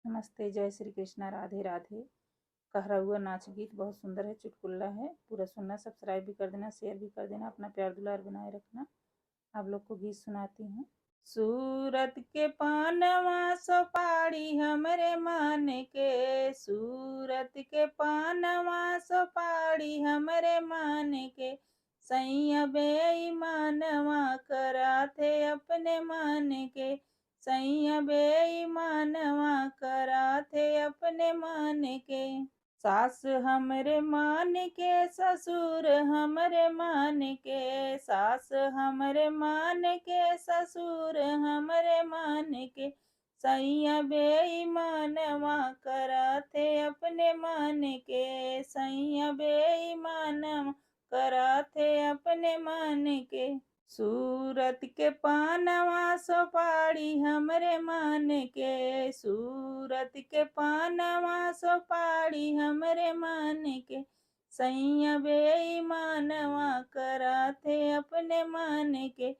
नमस्ते, जय श्री कृष्णा, राधे राधे। कहरा हुआ नाच गीत बहुत सुंदर है, चुटकुला है। पूरा सुनना, सब्सक्राइब भी कर देना, शेयर भी कर देना, अपना प्यार दुलार बनाए रखना। आप लोग को गीत सुनाती हूँ। सूरत के पानवा सोपारी हमरे मान के, सूरत के पानवा सोपारी हमरे मान के, सैया बेईमानवा कराथे अपने मान के, सैया बेईमानवा कराथे अपने मान के। सास हमरे मान के, ससुर हमरे मान के, सास हमरे मान के, ससुर हमरे मान के, सैया बेईमानवा कराथे अपने मान के, सैया बेईमानवा कराथे अपने मान के। सूरत के पानवा सोपारी हमरे मान के, सूरत के पानवा सोपारी हमरे मान के, सैया बेईमानवा कराथे अपने मान के,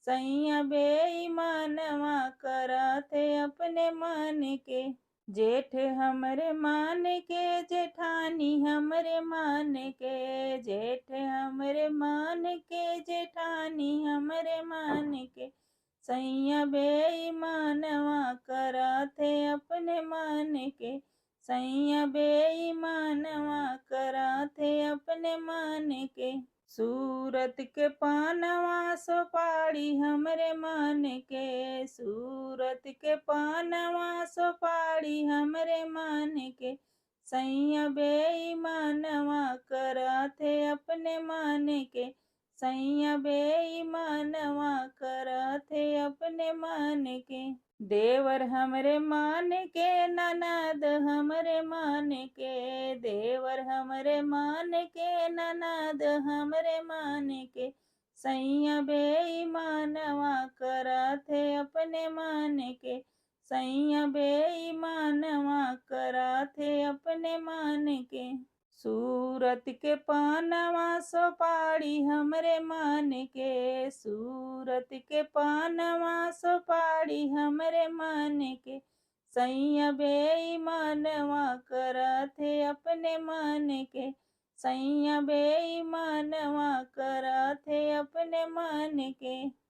सैया बेईमानवा कराथे अपने मान के। जेठ हमरे मान के, जेठानी हमरे मान के, जेठ हमरे मान के, जेठानी हमरे मान के, सैया बेईमानवा कराथे अपने मान के, सैया बेईमानवा कराथे अपने मान के। सूरत के पानवा सोपारी हमरे मान के, सूरत के पानवा सोपारी हमरे मान के, सैया बेईमानवा कराथे अपने मान के, सैया बेईमानवा कराथे अपने मान के। देवर हमरे मान के, ननद हमरे मान के, देवर हमरे मान के, ननद हमरे मान के, सैया बेईमानवा कराथे अपने मान के, सैया बेईमानवा कराथे अपने मान के। सूरत के पानवा सोपारी हमरे मान के, सूरत के पानवा सोपारी हमरे मान के, सैया बेईमानवा कराथे अपने मान के, सैया बेईमानवा कराथे अपने मान के।